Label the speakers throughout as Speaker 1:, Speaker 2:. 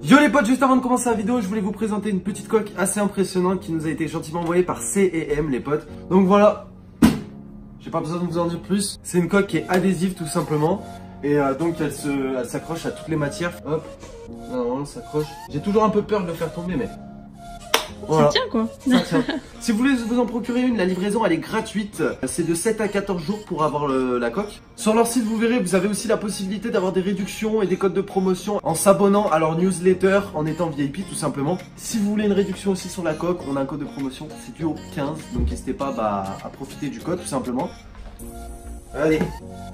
Speaker 1: Yo les potes, juste avant de commencer la vidéo, je voulais vous présenter une petite coque assez impressionnante qui nous a été gentiment envoyée par C&M les potes. Donc voilà, j'ai pas besoin de vous en dire plus. C'est une coque qui est adhésive tout simplement. Et donc elle s'accroche à toutes les matières. Hop, non, elle s'accroche. J'ai toujours un peu peur de le faire tomber mais... Voilà.
Speaker 2: Ça tient quoi.
Speaker 1: Ça tient. Si vous voulez vous en procurer une, la livraison elle est gratuite. C'est de 7 à 14 jours pour avoir la coque. Sur leur site vous verrez, vous avez aussi la possibilité d'avoir des réductions et des codes de promotion en s'abonnant à leur newsletter, en étant VIP tout simplement. Si vous voulez une réduction aussi sur la coque, on a un code de promotion, c'est du au 15. Donc n'hésitez pas à profiter du code tout simplement. Allez,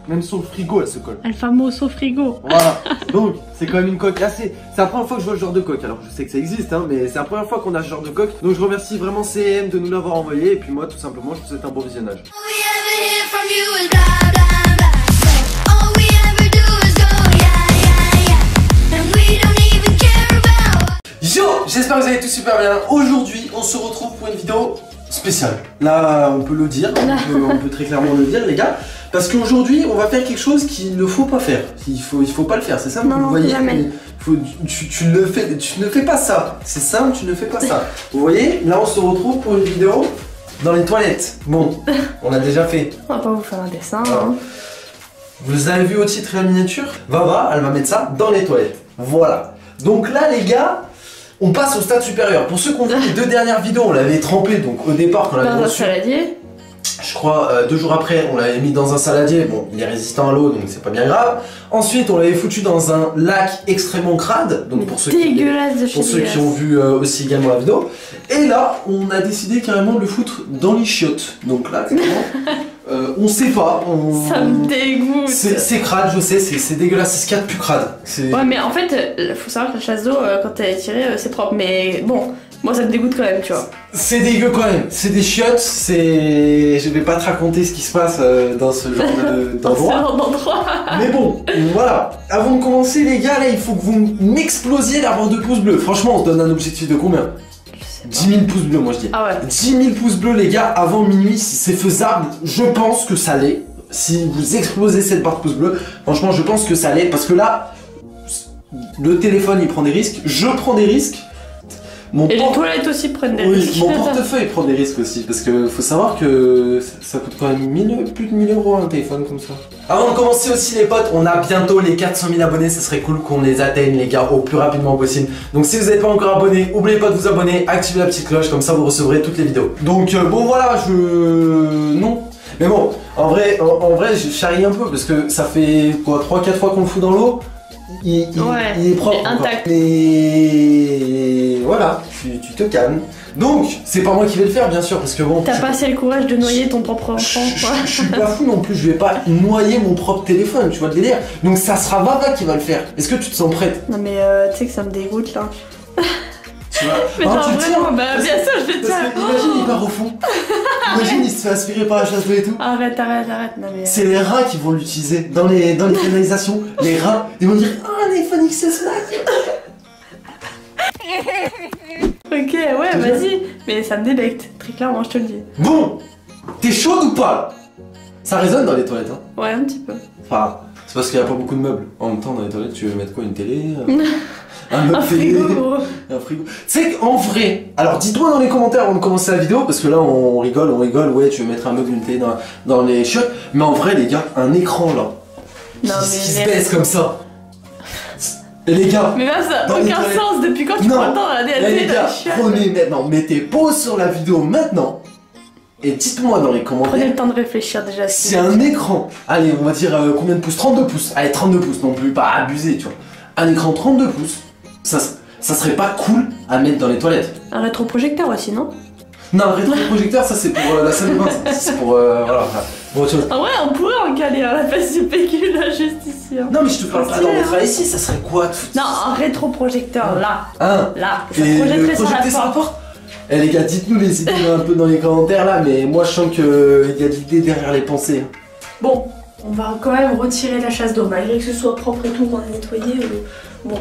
Speaker 1: même sur le frigo elle se colle.
Speaker 2: El famoso frigo.
Speaker 1: Voilà, donc c'est quand même une coque assez... C'est la première fois que je vois ce genre de coque. Alors je sais que ça existe hein, mais c'est la première fois qu'on a ce genre de coque. Donc je remercie vraiment C&M de nous l'avoir envoyé. Et puis moi tout simplement je vous souhaite un bon visionnage. Yo, j'espère que vous allez tous super bien. Aujourd'hui on se retrouve pour une vidéo spéciale. Là on peut le dire, on peut très clairement le dire les gars. Parce qu'aujourd'hui, on va faire quelque chose qu'il ne faut pas faire. Il faut pas le faire, c'est ça?
Speaker 2: Non,
Speaker 1: vous voyez,
Speaker 2: jamais.
Speaker 1: Tu ne fais pas ça. C'est simple, tu ne fais pas ça. Vous voyez, là on se retrouve pour une vidéo dans les toilettes. Bon, on l'a déjà fait.
Speaker 2: On va pas vous faire un dessin.
Speaker 1: Voilà.
Speaker 2: Hein.
Speaker 1: Vous avez vu au titre et la miniature? Vava, elle va mettre ça dans les toilettes. Voilà. Donc là, les gars, on passe au stade supérieur. Pour ceux qui ont vu les deux dernières vidéos, on l'avait trempé. Donc au départ, quand on l'avait
Speaker 2: Dans un
Speaker 1: reçu.
Speaker 2: saladier.
Speaker 1: Je crois 2 jours après, on l'avait mis dans un saladier. Bon, il est résistant à l'eau, donc c'est pas bien grave. Ensuite, on l'avait foutu dans un lac extrêmement crade. Donc pour ceux qui ont vu aussi également la vidéo. Et là, on a décidé carrément de le foutre dans les chiottes. Donc là, on sait pas.
Speaker 2: Ça me dégoûte.
Speaker 1: C'est crade, je sais, c'est dégueulasse. C'est ce qu'il y a de plus crade.
Speaker 2: Ouais, mais en fait, faut savoir que la chasse d'eau, quand elle est tirée, c'est propre. Mais bon, moi ça me dégoûte quand même, tu vois.
Speaker 1: C'est dégueu quand même. C'est des chiottes. Je vais pas te raconter ce qui se passe dans ce genre d'endroit. Mais bon, voilà. Avant de commencer, les gars, là, il faut que vous m'explosiez la barre de pouces bleus. Franchement, on se donne un objectif de combien? 10 000 pouces bleus, moi je dis.
Speaker 2: Ah ouais.
Speaker 1: 10 000 pouces bleus, les gars, avant minuit, si c'est faisable, je pense que ça l'est. Si vous explosez cette barre de pouces bleus, franchement, je pense que ça l'est. Parce que là, le téléphone, il prend des risques. Je prends des risques.
Speaker 2: Et les toilettes aussi prennent des risques.
Speaker 1: Mon portefeuille prend des risques aussi. Parce que faut savoir que ça coûte quand même plus de 1000 € un téléphone comme ça. Avant de commencer aussi les potes, on a bientôt les 400 000 abonnés. Ça serait cool qu'on les atteigne les gars au plus rapidement possible. Donc si vous n'êtes pas encore abonné, n'oubliez pas de vous abonner, activez la petite cloche, comme ça vous recevrez toutes les vidéos. Donc bon voilà, non. Mais bon, en vrai je charrie un peu parce que ça fait quoi 3-4 fois qu'on le fout dans l'eau. Il est propre.
Speaker 2: Intact.
Speaker 1: Mais voilà, tu te calmes. Donc, c'est pas moi qui vais le faire, bien sûr, parce que bon.
Speaker 2: T'as pas assez le courage de noyer ton propre enfant.
Speaker 1: Je suis pas fou non plus, je vais pas noyer mon propre téléphone, tu vois le délire. Donc, ça sera Vava qui va le faire. Est-ce que tu te sens prête?
Speaker 2: Non, mais tu sais que ça me dégoûte là.
Speaker 1: Tu vois?
Speaker 2: Mais genre vraiment, bah bien sûr, je vais te faire.
Speaker 1: Imagine, il part au fond. Imagine, il se fait aspirer par la chasse d'eau et tout.
Speaker 2: Arrête. Non, mais.
Speaker 1: C'est les rats qui vont l'utiliser dans les canalisations. Les rats, ils vont dire ah, un iPhone XS Max.
Speaker 2: Ok, ouais, vas-y. Mais ça me délecte, très clairement, je te le dis.
Speaker 1: Bon, t'es chaude ou pas? Ça résonne dans les toilettes, hein?
Speaker 2: Ouais, un petit peu.
Speaker 1: Enfin, c'est parce qu'il n'y a pas beaucoup de meubles. En même temps, dans les toilettes, tu veux mettre quoi? Une télé? Un
Speaker 2: frigo.
Speaker 1: Un frigo. Tu sais qu'en vrai, alors dites-moi dans les commentaires avant de commencer la vidéo, parce que là on rigole, ouais, tu veux mettre un meuble, une télé dans les chiottes, mais en vrai, les gars, un écran là, qui se baisse comme ça. Et les gars,
Speaker 2: mais là, ça n'a aucun sens. Depuis quand tu prends le temps de regarder la télé dans les chiottes?
Speaker 1: Prenez maintenant, mettez pause sur la vidéo maintenant. Et dites-moi dans les commentaires.
Speaker 2: Prenez le temps de réfléchir déjà.
Speaker 1: C'est un écran. Allez, on va dire combien de pouces? 32 pouces. Allez, 32 pouces non plus, pas abusé, tu vois. Un écran 32 pouces. Ça serait pas cool à mettre dans les toilettes.
Speaker 2: Un rétroprojecteur aussi, non?
Speaker 1: Non, un rétroprojecteur, ça c'est pour la salle de bain. C'est pour voilà. Bon, tu vois.
Speaker 2: Ah ouais, on pourrait en caler à la place du PQ là, juste ici. Hein.
Speaker 1: Non, mais je te parle pas d'en mettre ici, ça serait quoi?
Speaker 2: Non, un rétroprojecteur là. Là. Ça
Speaker 1: projetterait
Speaker 2: sur la porte.
Speaker 1: Eh les gars, dites-nous les idées un peu dans les commentaires là, mais moi je sens qu'il y a de l'idée derrière les pensées.
Speaker 2: Bon, on va quand même retirer la chasse d'eau, malgré que ce soit propre et tout, qu'on a nettoyé. Bon.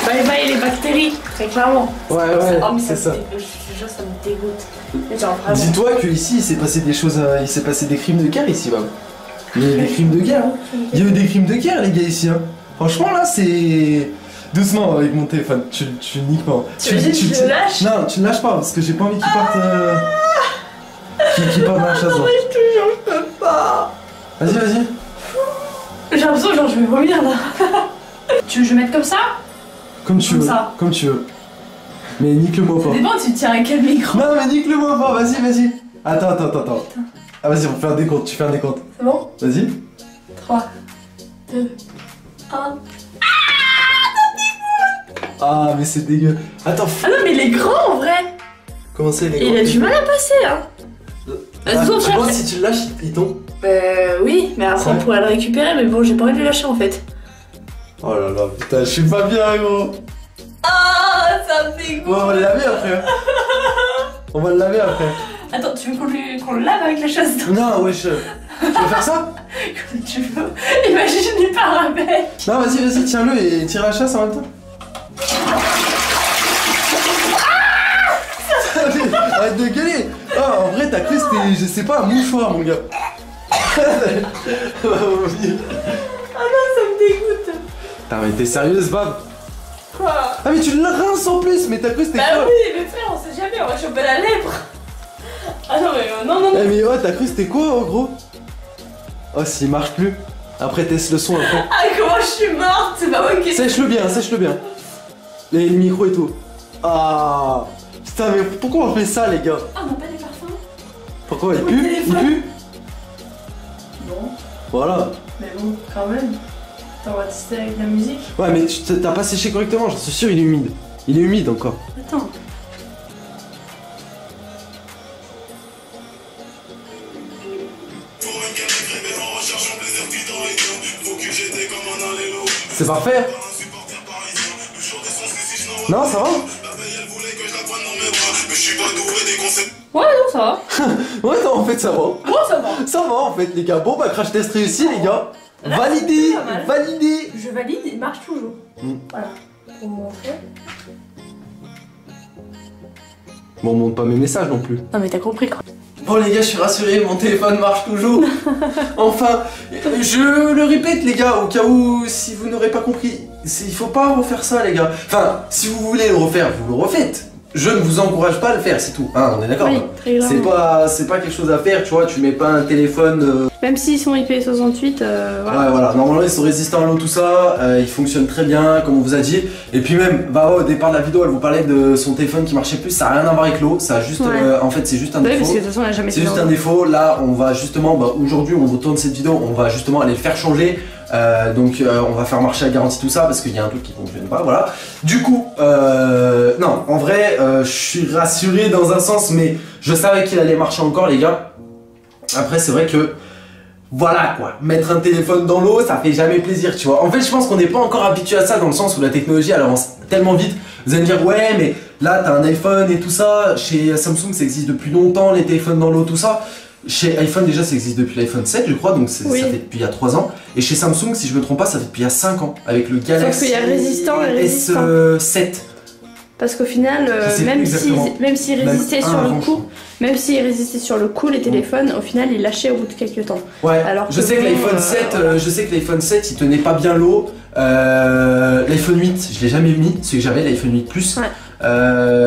Speaker 2: Bye bye les bactéries, très clairement.
Speaker 1: Ouais, c'est ça.
Speaker 2: Je te jure, ça me dégoûte.
Speaker 1: Dis-toi qu'ici il s'est passé des choses, il s'est passé des crimes de cœur ici, bah. Il y a eu des crimes de guerre, hein. Il y a eu des crimes de guerre, les gars, ici, hein. Franchement, là, c'est... Doucement avec mon téléphone, tu niques pas.
Speaker 2: Tu le lâches?
Speaker 1: Non, tu ne lâches pas, parce que j'ai pas envie qu'il parte... Qu'il parte dans la chasse.
Speaker 2: Non, mais je te jure, je peux pas.
Speaker 1: Vas-y, vas-y.
Speaker 2: J'ai l'impression, genre, je vais vomir, là. Tu veux que je mette comme ça?
Speaker 1: Comme tu veux, comme tu veux. Mais nique-le-moi pas.
Speaker 2: Ça dépend, tu tiens à quel micro?
Speaker 1: Non, mais nique-le-moi pas, vas-y, vas-y. Attends. Ah, vas-y, on fait un décompte, tu fais un décompte.
Speaker 2: C'est bon?
Speaker 1: Vas-y.
Speaker 2: 3, 2, 1.
Speaker 1: Ah, mais c'est dégueu. Attends.
Speaker 2: Ah non, mais il est grand en vrai.
Speaker 1: Comment ça, il est grand?
Speaker 2: Il a du mal à passer, hein.
Speaker 1: Tu vois, si tu le lâches, il tombe.
Speaker 2: Oui, mais après on pourrait le récupérer, mais bon, j'ai pas envie de le lâcher en fait.
Speaker 1: Oh là là, putain, je suis pas bien, gros.
Speaker 2: Ah, ça me dégoûte.
Speaker 1: Bon, on va le laver après. On va le laver après.
Speaker 2: Attends, tu veux qu'on le lave avec la chasse d'eau?
Speaker 1: Non, wesh. Tu veux faire ça?
Speaker 2: Comme tu veux. Imagine, il part avec.
Speaker 1: Non, vas-y, tiens-le et tire la chasse en même temps. Arrête de gueuler. Ah, en vrai, t'as cru que c'était, je sais pas, un mouchoir, mon gars.
Speaker 2: Ah non, ça me dégoûte.
Speaker 1: Putain, mais t'es sérieuse, Bab?
Speaker 2: Quoi?
Speaker 1: Ah, mais tu le rinces en plus, mais t'as cru que c'était quoi?
Speaker 2: Bah oui, mais frère, on sait jamais, on va choper la lèpre. Ah non, mais non.
Speaker 1: Eh, mais ouais, t'as cru que c'était quoi, oh, gros? Oh, s'il marche plus. Après, teste le son après.
Speaker 2: Ah, comment je suis morte? C'est pas moi qui...
Speaker 1: Sèche-le bien. Les micros et tout. Ah. Putain, mais pourquoi on fait ça, les gars?
Speaker 2: Ah, on n'a pas des parfums?
Speaker 1: Pourquoi il pue? Il pue?
Speaker 2: Non.
Speaker 1: Voilà.
Speaker 2: Mais bon, quand même. Attends, on va tester avec la musique.
Speaker 1: Ouais, mais t'as pas séché correctement, j'en suis sûr, il est humide. Il est humide encore.
Speaker 2: Attends.
Speaker 1: C'est parfait? Non, ça va?
Speaker 2: Ouais, non, ça va.
Speaker 1: Ouais, non, en fait, ça va.
Speaker 2: Ouais, ça va.
Speaker 1: Ça va, en fait, les gars. Bon, bah, crash test réussi, les gars.
Speaker 2: Là,
Speaker 1: Validé,
Speaker 2: pas mal.
Speaker 1: validé.
Speaker 2: Je valide, il marche toujours. Voilà. Pour vous montrer.
Speaker 1: Bon, on montre pas mes messages non plus.
Speaker 2: Non, mais t'as compris quoi.
Speaker 1: Bon les gars, je suis rassuré, mon téléphone marche toujours. Enfin, je le répète les gars, au cas où si vous n'aurez pas compris, il faut pas refaire ça les gars. Enfin, si vous voulez le refaire, vous le refaites. Je ne vous encourage pas à le faire, c'est tout. Hein, on est d'accord?
Speaker 2: Oui, très grave.
Speaker 1: C'est pas quelque chose à faire, tu vois, tu mets pas un téléphone...
Speaker 2: Même s'ils sont IP68, voilà.
Speaker 1: Ouais, voilà, normalement ils sont résistants à l'eau, tout ça, ils fonctionnent très bien, comme on vous a dit. Et puis même, bah au départ de la vidéo, elle vous parlait de son téléphone qui marchait plus, ça a rien à voir avec l'eau, ça a juste... en fait, c'est juste un défaut.
Speaker 2: Parce que de toute façon, elle a jamais
Speaker 1: C'est juste un défaut, là on va justement, bah, aujourd'hui on vous tourne cette vidéo, on va justement aller le faire changer. On va faire marcher la garantie tout ça parce qu'il y a un truc qui fonctionne pas, voilà. Du coup, non, en vrai, je suis rassuré dans un sens, mais je savais qu'il allait marcher encore les gars. Après c'est vrai que, voilà quoi, mettre un téléphone dans l'eau, ça fait jamais plaisir, tu vois. En fait je pense qu'on n'est pas encore habitué à ça dans le sens où la technologie elle avance tellement vite. Vous allez me dire ouais mais là t'as un iPhone et tout ça, chez Samsung ça existe depuis longtemps, les téléphones dans l'eau, tout ça. Chez iPhone déjà ça existe depuis l'iPhone 7 je crois, donc ça fait depuis il y a 3 ans. Et chez Samsung si je me trompe pas ça fait depuis il y a 5 ans avec le Galaxy S7.
Speaker 2: Parce qu'au final, même s'il résistait sur le coup, les téléphones, au final ils lâchaient au bout de quelques temps.
Speaker 1: Ouais, alors je sais que l'iPhone 7, il tenait pas bien l'eau. L'iPhone 8, je l'ai jamais mis, celui que j'avais, l'iPhone 8 Plus. Ouais.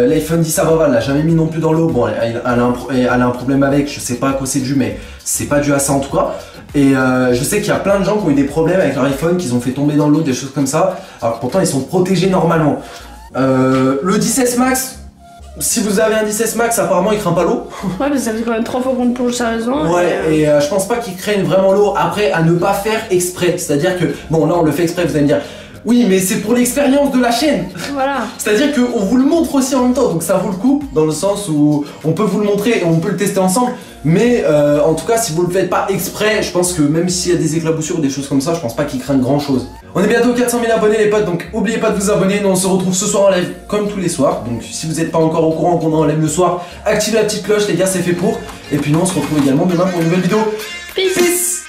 Speaker 1: L'iPhone 10 ça va, elle l'a jamais mis non plus dans l'eau. Bon, elle a un problème avec, je sais pas à quoi c'est dû, mais c'est pas dû à ça en tout cas. Et je sais qu'il y a plein de gens qui ont eu des problèmes avec leur iPhone, qu'ils ont fait tomber dans l'eau, des choses comme ça. Alors pourtant ils sont protégés normalement. Le 10S Max, si vous avez un 10S Max, apparemment il craint pas l'eau.
Speaker 2: Ouais, mais ça fait quand même 3 fois qu'on le plonge sérieusement.
Speaker 1: Ouais, et je pense pas qu'il craigne vraiment l'eau. Après, à ne pas faire exprès. C'est-à-dire que, bon, là on le fait exprès, vous allez me dire. Oui, mais c'est pour l'expérience de la chaîne. Voilà. C'est-à-dire qu'on vous le montre aussi en même temps, donc ça vaut le coup, dans le sens où on peut vous le montrer et on peut le tester ensemble. Mais en tout cas, si vous le faites pas exprès, je pense que même s'il y a des éclaboussures ou des choses comme ça, je pense pas qu'il craigne grand chose. On est bientôt 400 000 abonnés les potes, donc oubliez pas de vous abonner. Nous on se retrouve ce soir en live comme tous les soirs. Donc si vous n'êtes pas encore au courant qu'on est en live le soir, activez la petite cloche les gars, c'est fait pour. Et puis nous on se retrouve également demain pour une nouvelle vidéo. Peace.